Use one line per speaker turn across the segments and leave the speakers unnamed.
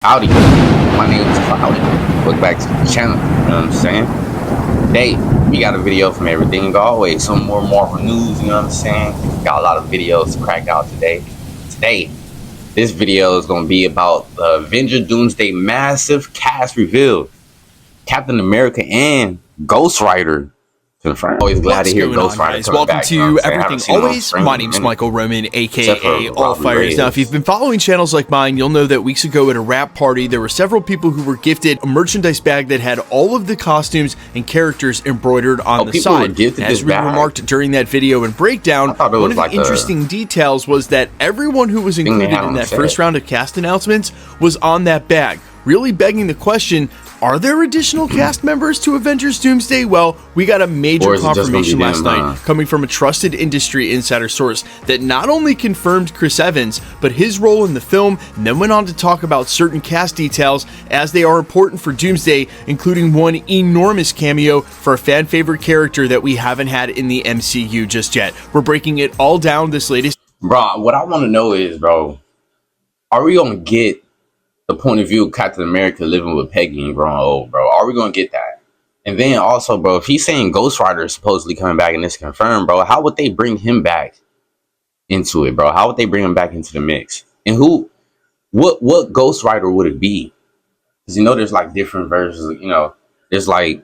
Howdy, my name is Cloudy. Welcome back to the channel. You know what I'm saying? Today, we got a video from Everything Always. Some more Marvel news, you know what I'm saying? Got a lot of videos to crack out today. This video is going to be about the Avengers Doomsday massive cast reveal. Captain America and Ghost Rider confirmed. Always glad to hear Ghost Rider coming
Welcome
back.
to Everything Always. My name's Michael Roman, aka All Fires. Now, if you've been following channels like mine, you'll know that weeks ago at a wrap party, there were several people who were gifted a merchandise bag that had all of the costumes and characters embroidered on the side. As we remarked during that video and breakdown, one of the interesting details was that everyone who was included in that first round of cast announcements was on that bag, really begging the question, are there additional cast members to Avengers Doomsday? Well, we got a major confirmation last night coming from a trusted industry insider source that not only confirmed Chris Evans, but his role in the film, and then went on to talk about certain cast details as they are important for Doomsday, including one enormous cameo for a fan favorite character that we haven't had in the MCU just yet. We're breaking it all down this latest.
Bro, what I want to know is, bro, are we going to get the point of view of Captain America living with Peggy and growing old, bro? Are we gonna get that? And then also, bro, if he's saying Ghost Rider is supposedly coming back and it's confirmed, bro, how would they bring him back into it, bro? How would they bring him back into the mix? And what Ghost Rider would it be? Because you know there's like different versions, you know, there's like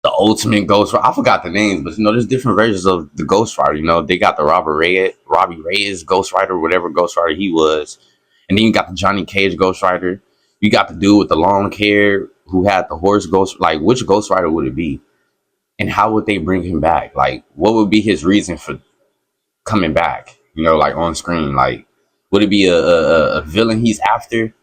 the ultimate Ghost Rider. I forgot the names, but you know, there's different versions of the Ghost Rider. You know, they got the Robbie Reyes Ghost Rider, whatever Ghost Rider he was. And then you got the Johnny Cage Ghost Rider. You got the dude with the long hair who had the horse Ghost. Like, which Ghost Rider would it be? And how would they bring him back? Like, what would be his reason for coming back? You know, like on screen. Like, would it be a villain he's after,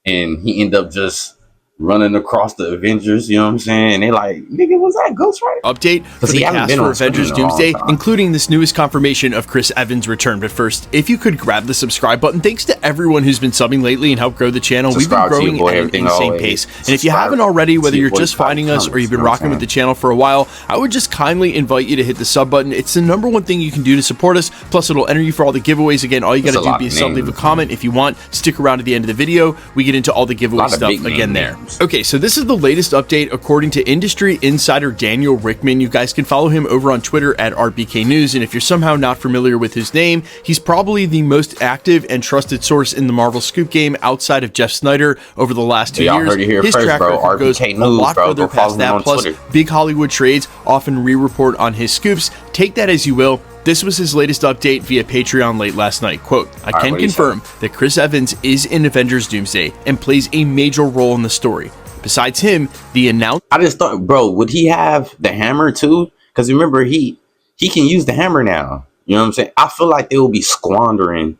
and he end up just running across the Avengers, you know what I'm saying? And they like, nigga, was that Ghost Rider?
Update for the cast for Avengers Doomsday, including this newest confirmation of Chris Evans' return. But first, if you could grab the subscribe button. Thanks to everyone who's been subbing lately and helped grow the channel. We've been growing at an insane pace. And if you haven't already, whether you're just finding us or you've been rocking with the channel for a while, I would just kindly invite you to hit the sub button. It's the #1 thing you can do to support us. Plus, it'll enter you for all the giveaways. Again, all you got to do is sub, leave a comment. If you want, stick around to the end of the video. We get into all the giveaway stuff again there. Okay, so this is the latest update according to industry insider Daniel Rickman. You guys can follow him over on Twitter at RBK News, and if you're somehow not familiar with his name, he's probably the most active and trusted source in the Marvel scoop game outside of Jeff Snyder over the last 2 years. His track record goes a lot further past that, plus big Hollywood trades often re-report on his scoops. Take that as you will. This was his latest update via Patreon late last night. Quote, I can confirm that Chris Evans is in Avengers Doomsday and plays a major role in the story. Besides him, the announcement...
I just thought, bro, would he have the hammer too? Because remember, he can use the hammer now. You know what I'm saying? I feel like they will be squandering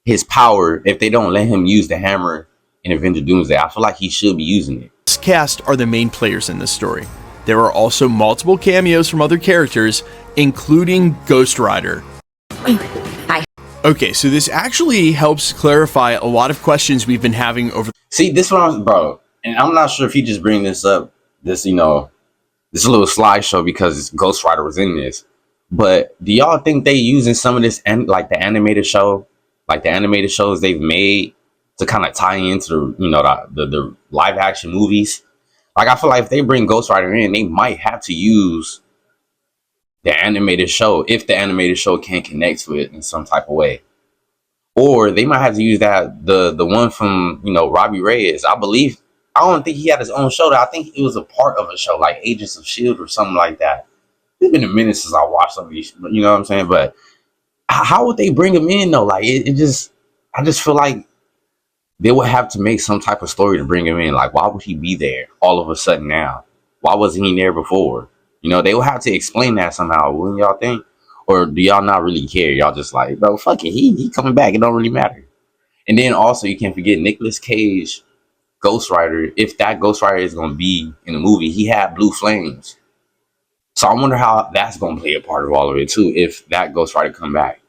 his power if they don't let him use the hammer in Avengers Doomsday. I feel like he should be using it.
This cast are the main players in this story. There are also multiple cameos from other characters, including Ghost Rider. Hi. Okay, so this actually helps clarify a lot of questions we've been having over...
See, this one, bro, and I'm not sure if he just bring this up, this, you know, this little slideshow because Ghost Rider was in this. But do y'all think they using some of this, and like the animated show, like the animated shows they've made to kind of tie into the, you know, the live action movies? Like, I feel like if they bring Ghost Rider in, they might have to use the animated show if the animated show can connect to it in some type of way. Or they might have to use that the one from, you know, Robbie Reyes. I don't think he had his own show. I think it was a part of a show like Agents of S.H.I.E.L.D. or something like that. It's been a minute since I watched some of these, you know what I'm saying? But how would they bring him in though? Like, I just feel like they would have to make some type of story to bring him in. Like, why would he be there all of a sudden now? Why wasn't he there before? You know, they would have to explain that somehow, wouldn't y'all think? Or do y'all not really care? Y'all just like, bro, fuck it. He coming back. It don't really matter. And then also, you can't forget Nicolas Cage, Ghost Rider. If that Ghost Rider is going to be in the movie, he had blue flames. So I wonder how that's going to play a part of all of it too, if that Ghost Rider come back.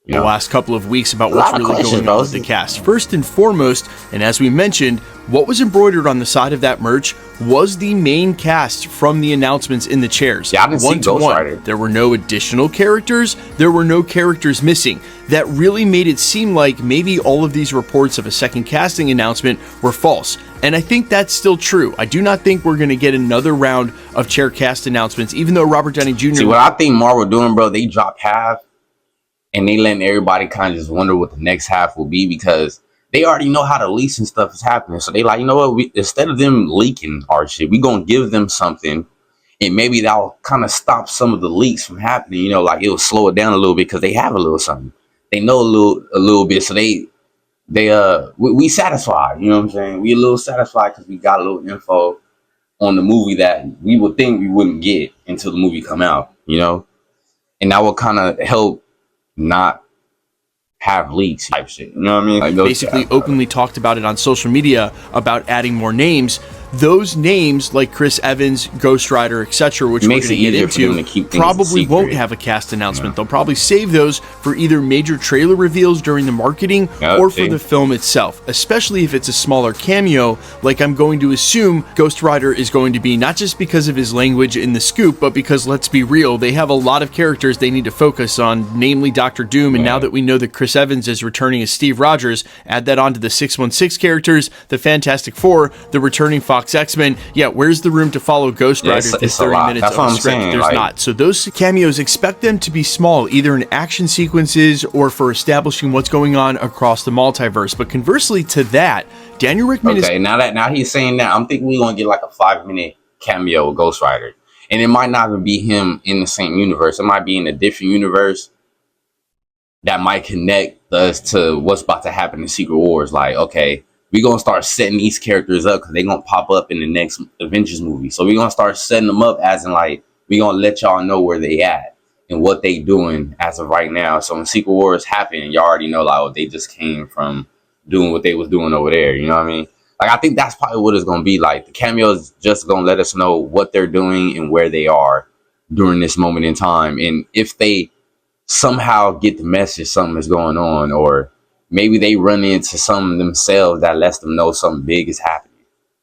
You
the
know,
last couple of weeks about what's really going on with the cast. First and foremost, and as we mentioned, what was embroidered on the side of that merch was the main cast from the announcements in the chairs.
Yeah, I didn't see Ghost Rider.
There were no additional characters. There were no characters missing. That really made it seem like maybe all of these reports of a second casting announcement were false. And I think that's still true. I do not think we're going to get another round of chair cast announcements, even though Robert Downey Jr.
See, what I think Marvel doing, bro, they dropped half. And they letting everybody kind of just wonder what the next half will be, because they already know how the leaks and stuff is happening. So they like, you know what? Instead of them leaking our shit, we gonna give them something, and maybe that'll kind of stop some of the leaks from happening. You know, like it'll slow it down a little bit because they have a little something. They know a little bit, so we satisfied. You know what I'm saying? We a little satisfied because we got a little info on the movie that we would think we wouldn't get until the movie come out. You know, and that will kind of help not have leaks type shit. You know what I mean? Like
basically openly talked about it on social media about adding more names. Those names like Chris Evans, Ghost Rider, etc., which we're going to get into, probably won't have a cast announcement. They'll probably save those for either major trailer reveals during the marketing or for the film itself, especially if it's a smaller cameo, like I'm going to assume Ghost Rider is going to be, not just because of his language in the scoop, but because, let's be real, they have a lot of characters they need to focus on, namely Dr. Doom, and now that we know that Chris Evans is returning as Steve Rogers, add that onto the 616 characters, the Fantastic Four, the returning Fox X-Men. Yeah, where's the room to follow Ghost Rider through 30 minutes of the script? There's not. So those cameos, expect them to be small, either in action sequences or for establishing what's going on across the multiverse. But conversely to that, Daniel Rickman is...
Okay, now he's saying that, I'm thinking we're going to get like a 5-minute cameo of Ghost Rider. And it might not even be him in the same universe. It might be in a different universe that might connect us to what's about to happen in Secret Wars. Like, okay, we're going to start setting these characters up because they're going to pop up in the next Avengers movie. So we're going to start setting them up as in, like, we're going to let y'all know where they at and what they doing as of right now. So when Secret Wars happen, y'all already know, like, oh, they just came from doing what they was doing over there. You know what I mean? Like, I think that's probably what it's going to be like. The cameos just going to let us know what they're doing and where they are during this moment in time. And if they somehow get the message something is going on, or maybe they run into something themselves that lets them know something big is happening.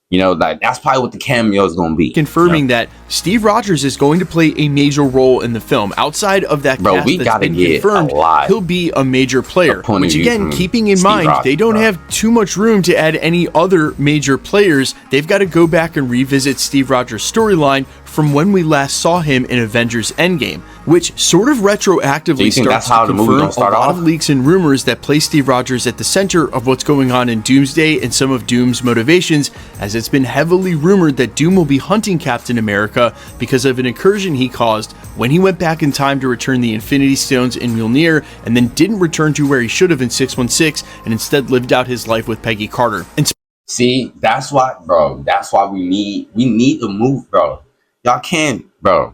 You know, like that's probably what the cameo is going to be.
Confirming that Steve Rogers is going to play a major role in the film. Outside of that cast that's been confirmed, he'll be a major player. Which again, keeping in mind, they don't have too much room to add any other major players. They've got to go back and revisit Steve Rogers' storyline from when we last saw him in Avengers Endgame, which sort of retroactively starts to confirm a lot of leaks and rumors that place Steve Rogers at the center of what's going on in Doomsday and some of Doom's motivations, as it's been heavily rumored that Doom will be hunting Captain America because of an incursion he caused when he went back in time to return the Infinity Stones in Mjolnir and then didn't return to where he should have in 616 and instead lived out his life with Peggy Carter. And
see, that's why, bro, that's why we need to move, bro. Y'all can, bro.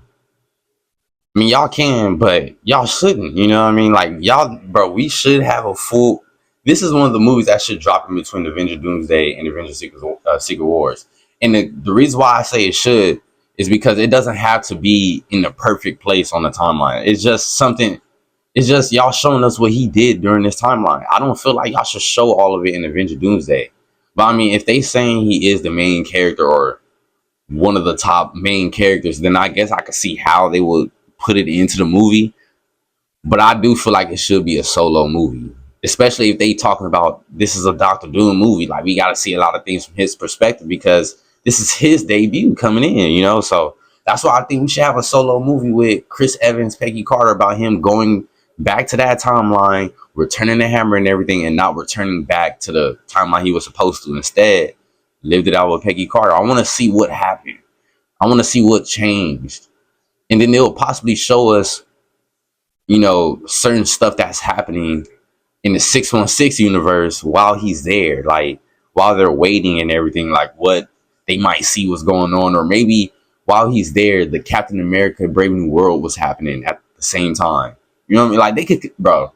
I mean, y'all can, but y'all shouldn't. You know what I mean? Like, y'all, bro, we should have a full... This is one of the movies that should drop in between Avengers Doomsday and Avengers Secret Wars. And the reason why I say it should is because it doesn't have to be in the perfect place on the timeline. It's just something... It's just y'all showing us what he did during this timeline. I don't feel like y'all should show all of it in Avengers Doomsday. But, I mean, if they saying he is the main character or one of the top main characters, then I guess I could see how they would put it into the movie. But I do feel like it should be a solo movie, especially if they talking about this is a Dr. Doom movie. Like, we got to see a lot of things from his perspective because this is his debut coming in, you know. So that's why I think we should have a solo movie with Chris Evans, Peggy Carter, about him going back to that timeline, returning the hammer and everything, and not returning back to the timeline he was supposed to. Instead, lived it out with Peggy Carter. I want to see what happened. I want to see what changed. And then they'll possibly show us, you know, certain stuff that's happening in the 616 universe while he's there. Like, while they're waiting and everything, like what they might see what's going on. Or maybe while he's there, the Captain America Brave New World was happening at the same time. You know what I mean? Like, they could, bro.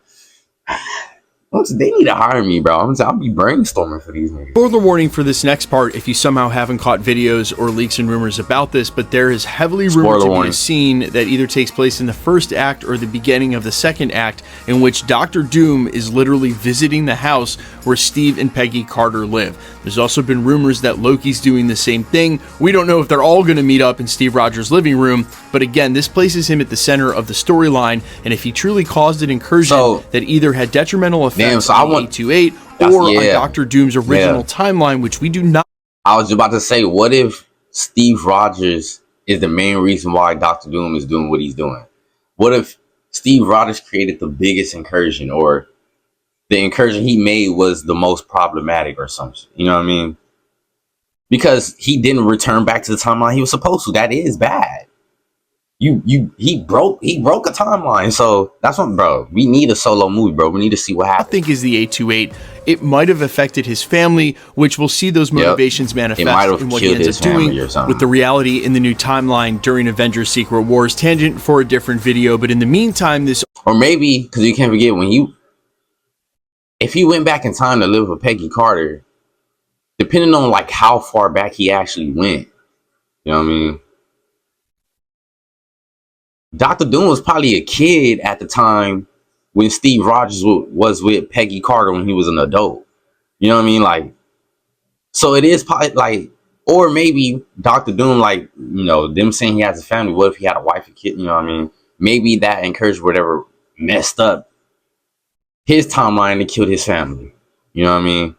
They need to hire me, bro. I'll be brainstorming for these niggas.
Spoiler warning for this next part if you somehow haven't caught videos or leaks and rumors about this, but there is heavily rumored to be a scene that either takes place in the first act or the beginning of the second act in which Dr. Doom is literally visiting the house where Steve and Peggy Carter live. There's also been rumors that Loki's doing the same thing. We don't know if they're all going to meet up in Steve Rogers' living room, but again, this places him at the center of the storyline, and if he truly caused an incursion that either had detrimental effects on A28 or on Dr. Doom's original timeline, which we do not.
I was about to say, what if Steve Rogers is the main reason why Dr. Doom is doing what he's doing? What if Steve Rogers created the biggest incursion, or the incursion he made was the most problematic or something? You know what I mean? Because he didn't return back to the timeline he was supposed to. That is bad. He broke a timeline. So that's what, bro, we need a solo movie, bro. We need to see what happens.
I think is the 828. It might have affected his family, which we'll see those motivations manifest in what he ends up doing with the reality in the new timeline during Avengers Secret Wars. Tangent for a different video, but in the meantime, this,
or maybe because you can't forget if he went back in time to live with Peggy Carter, depending on like how far back he actually went, you know what I mean? Dr. Doom was probably a kid at the time when Steve Rogers was with Peggy Carter when he was an adult. You know what I mean? Like, so it is probably like, or maybe Dr. Doom, like, you know, them saying he has a family. What if he had a wife and kid? You know what I mean? Maybe that encouraged whatever messed up his timeline and killed his family. You know what I mean?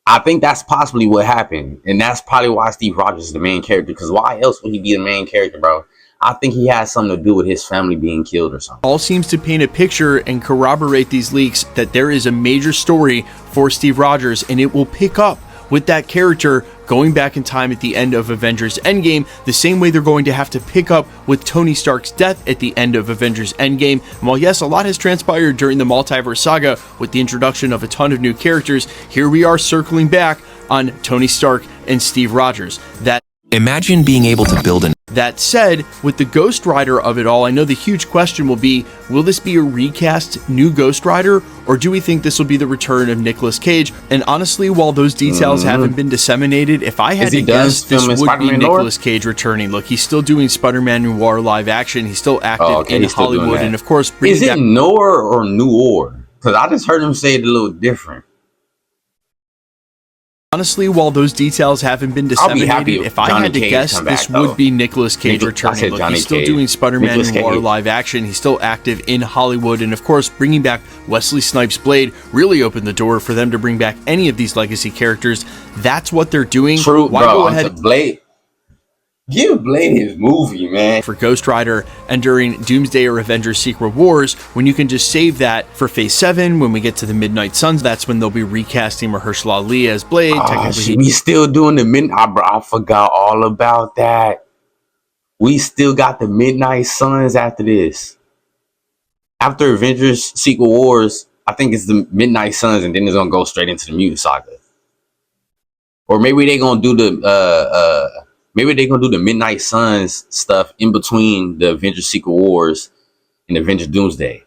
I think that's possibly what happened. And that's probably why Steve Rogers is the main character. Because why else would he be the main character, bro? I think he has something to do with his family being killed or something.
All seems to paint a picture and corroborate these leaks that there is a major story for Steve Rogers, and it will pick up with that character going back in time at the end of Avengers Endgame, the same way they're going to have to pick up with Tony Stark's death at the end of Avengers Endgame. And while yes, a lot has transpired during the multiverse saga with the introduction of a ton of new characters, here we are circling back on Tony Stark and Steve Rogers.
Imagine being able to build an...
That said, with the Ghost Rider of it all, I know the huge question will be, will this be a recast new Ghost Rider, or do we think this will be the return of Nicolas Cage? And honestly, while those details haven't been disseminated, if I had to guess, this would be Nicolas Cage returning. Look, he's still doing Spider-Man Noir live action. He's still active in Hollywood, and of course...
Is it Noir or Noir? Because I just heard him say it a little different.
Honestly, while those details haven't been disseminated, if I had to guess, this would be Nicolas Cage returning. Look, he's still doing Spider-Man Noir live action. He's still active in Hollywood. And of course, bringing back Wesley Snipes' Blade really opened the door for them to bring back any of these legacy characters. That's what they're doing.
True, why go ahead? Blade. Give Blade his movie, man.
For Ghost Rider and during Doomsday or Avengers Secret Wars, when you can just save that for Phase 7, when we get to the Midnight Suns, that's when they'll be recasting Mahershala Ali as Blade.
We still doing the Midnight... I forgot all about that. We still got the Midnight Suns after this. After Avengers Secret Wars, I think it's the Midnight Suns, and then it's going to go straight into the Mutant Saga. Or maybe they're going to do the... Maybe they're going to do the Midnight Suns stuff in between the Avengers Secret Wars and Avengers Doomsday.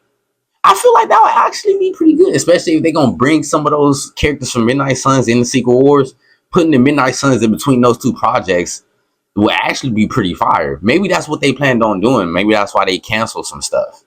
I feel like that would actually be pretty good, especially if they're going to bring some of those characters from Midnight Suns in the Secret Wars. Putting the Midnight Suns in between those two projects would actually be pretty fire. Maybe that's what they planned on doing. Maybe that's why they canceled some stuff.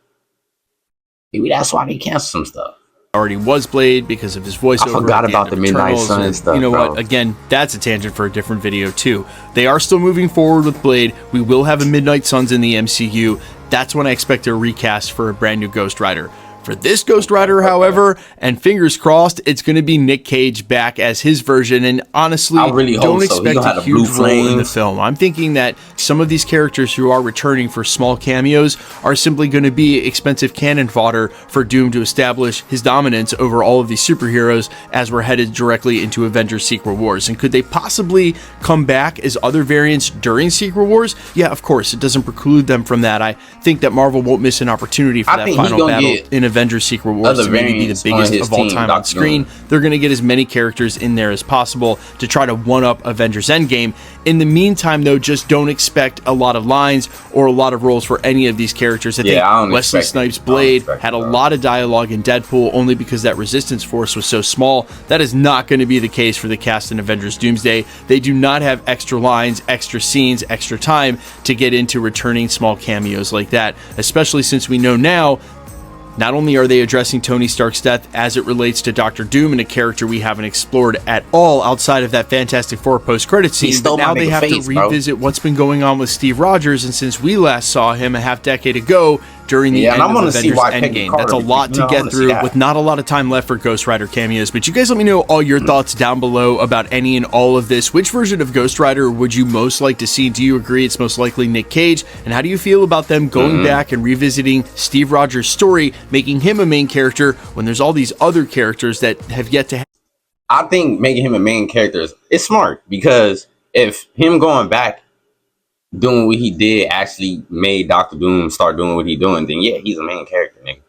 Already was Blade because of his voiceover.
I forgot about the Midnight Suns stuff.
You know what? Again, that's a tangent for a different video too. They are still moving forward with Blade. We will have a Midnight Suns in the MCU. That's when I expect a recast for a brand new Ghost Rider. For this Ghost Rider, however, and fingers crossed, it's going to be Nick Cage back as his version. And honestly,
I really
don't
hope so.
expect a huge role in the film. I'm thinking that some of these characters who are returning for small cameos are simply going to be expensive cannon fodder for Doom to establish his dominance over all of these superheroes as we're headed directly into Avengers Secret Wars. And could they possibly come back as other variants during Secret Wars? Yeah, of course. It doesn't preclude them from that. I think that Marvel won't miss an opportunity for that final battle in Avengers Avengers Secret Wars to maybe be the biggest of all time on screen. They're going to get as many characters in there as possible to try to one-up Avengers Endgame. In the meantime, though, just don't expect a lot of lines or a lot of roles for any of these characters. I think Wesley Snipes' Blade had a lot of dialogue in Deadpool only because that Resistance force was so small. That is not going to be the case for the cast in Avengers Doomsday. They do not have extra lines, extra scenes, extra time to get into returning small cameos like that, especially since we know now not only are they addressing Tony Stark's death as it relates to Doctor Doom and a character we haven't explored at all outside of that Fantastic Four post-credit scene, but now they have to revisit what's been going on with Steve Rogers, and since we last saw him a half-decade ago during the end of Avengers Endgame. That's a lot to get through with not a lot of time left for Ghost Rider cameos, but you guys let me know all your thoughts down below about any and all of this. Which version of Ghost Rider would you most like to see? Do you agree it's most likely Nick Cage? And how do you feel about them going back and revisiting Steve Rogers' story, making him a main character when there's all these other characters that have yet to
I think making him a main character is smart, because if him going back doing what he did actually made Doctor Doom start doing what he's doing, then yeah, he's a main character, nigga.